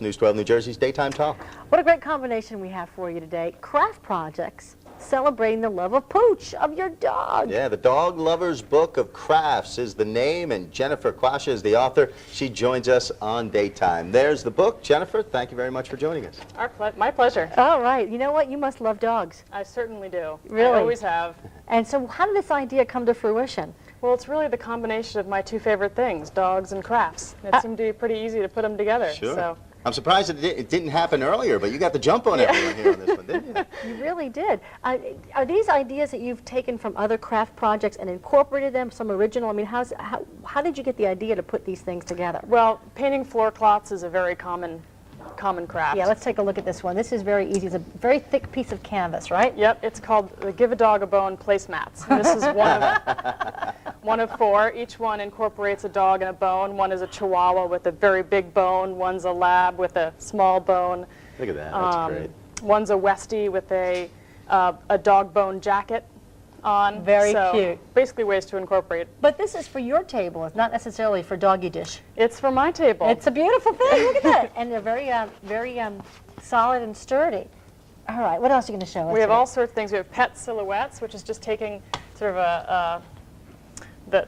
News 12 New Jersey's Daytime Talk. What a great combination we have for you today. Craft projects celebrating the love of Pooch, of your dog. Yeah, the Dog Lover's Book of Crafts is the name, and Jennifer Quasha is the author. She joins us on Daytime. There's the book. Jennifer, thank you very much for joining us. My pleasure. All right. You know what? You must love dogs. I certainly do. Really? I always have. And so how did this idea come to fruition? Well, it's really the combination of my two favorite things, dogs and crafts. It seemed to be pretty easy to put them together. Sure. So. I'm surprised it didn't happen earlier, but you got the jump on everyone here on this one, didn't you? You really did. Are these ideas that you've taken from other craft projects and incorporated them, some original? I mean, how did you get the idea to put these things together? Well, painting floor cloths is a very common craft. Yeah, let's take a look at this one. This is very easy. It's a very thick piece of canvas, right? Yep, it's called the Give a Dog a Bone placemats. And this is one of four. Each one incorporates a dog and a bone. One is a Chihuahua with a very big bone. One's a Lab with a small bone. Look at that. That's great. One's a Westie with a dog bone jacket on. Very cute. Basically ways to incorporate. But this is for your table. It's not necessarily for doggy dish. It's for my table. It's a beautiful thing. Look at that. And they're very solid and sturdy. All right. What else are you going to show us? We have all sorts of things. We have pet silhouettes, which is just taking sort of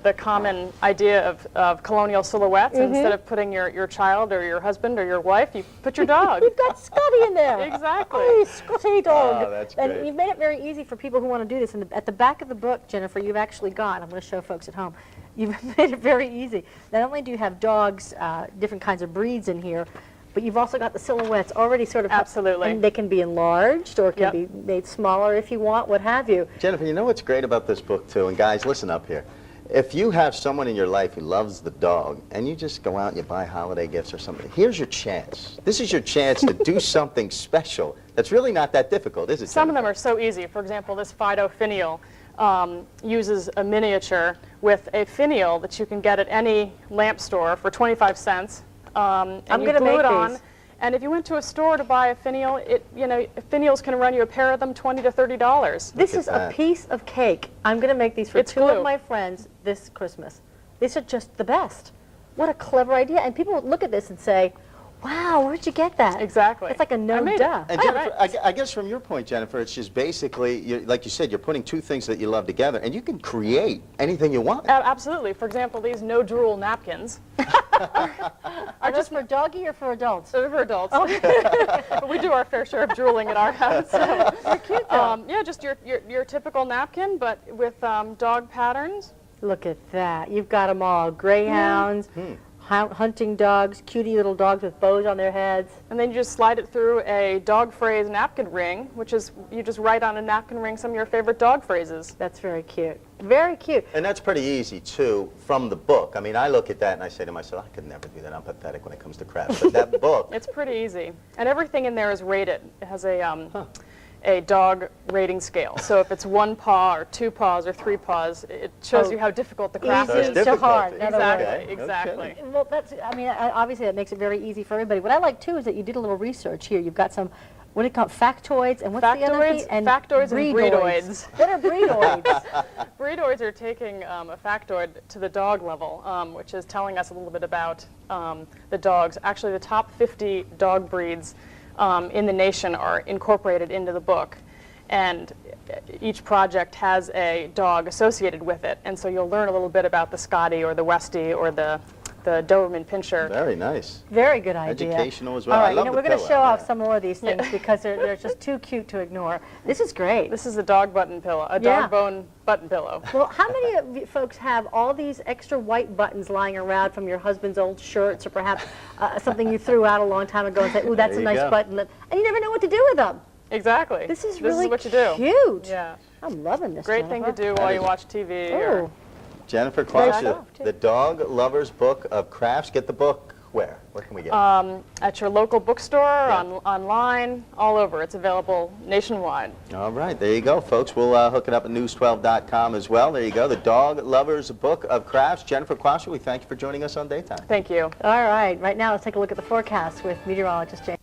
the common idea of colonial silhouettes. Instead of putting your child or your husband or your wife, you put your dog. You've got Scotty in there. Exactly. Oh, Scotty dog. Oh, that's and great. you've made it very easy for people who want to do this. And at the back of the book, Jennifer, you've actually got, I'm going to show folks at home, you've made it very easy. Not only do you have dogs, different kinds of breeds in here, but you've also got the silhouettes already sort of... Absolutely. And they can be enlarged or can be made smaller if you want, what have you. Jennifer, you know what's great about this book, too? And guys, listen up here. If you have someone in your life who loves the dog, and you just go out and you buy holiday gifts or something, here's your chance. This is your chance to do something special. That's really not that difficult, is it, Some of Jennifer? them are so easy. For example, this Fido finial uses a miniature with a finial that you can get at any lamp store for 25 cents. And I'm you going to glue make it on. these. And if you went to a store to buy a finial, finials can run you a pair of them $20 to $30. This is a piece of cake. I'm going to make these for It's two glue. of my friends this Christmas. These are just the best. What a clever idea. And people would look at this and say, wow, where'd you get that? Exactly. It's like a no I made duh. And Jennifer, I guess from your point, Jennifer, it's just basically, like you said, you're putting two things that you love together, and you can create anything you want. Absolutely. For example, these no drool napkins. Are just for doggy or for adults? They're for adults. But we do our fair share of drooling at our house. So. They're cute though. Yeah, just your typical napkin, but with dog patterns. Look at that. You've got them all. Greyhounds, hunting dogs, cutie little dogs with bows on their heads. And then you just slide it through a dog phrase napkin ring, which is you just write on a napkin ring some of your favorite dog phrases. That's very cute. Very cute. And that's pretty easy, too, from the book. I mean, I look at that and I say to myself, I could never do that. I'm pathetic when it comes to crafts. But that book... It's pretty easy. And everything in there is rated. It has a dog rating scale. So if it's one paw or two paws or three paws, it shows you how difficult the craft Easy is. to hard. Exactly, exactly. Well, I mean, obviously that makes it very easy for everybody. What I like, too, is that you did a little research here. You've got some, what do you call it, factoids, and what's the other thing? Factoids and breedoids. What are breedoids? Breedoids are taking a factoid to the dog level, which is telling us a little bit about the dogs. Actually, the top 50 dog breeds in the nation are incorporated into the book. And each project has a dog associated with it. And so you'll learn a little bit about the Scotty or the Westie or the Doberman Pinscher. Very nice. Very good idea. Educational as well. All right, I love we're the going to pillow, show off some more of these things because they're just too cute to ignore. This is great. This is a dog button pillow, a dog bone button pillow. Well, how many of you folks have all these extra white buttons lying around from your husband's old shirts or perhaps something you threw out a long time ago and say, ooh, that's a nice button, and you never know what to do with them. Exactly. This is really what you do. cute. Yeah. I'm loving this, Great thing to do while you watch TV. Ooh. Jennifer Quasha, the Dog Lover's Book of Crafts. Get the book where? Where can we get it? At your local bookstore, online, all over. It's available nationwide. All right, there you go, folks. We'll hook it up at news12.com as well. There you go, the Dog Lover's Book of Crafts. Jennifer Quasha, we thank you for joining us on Daytime. Thank you. All right, right now let's take a look at the forecast with meteorologist James.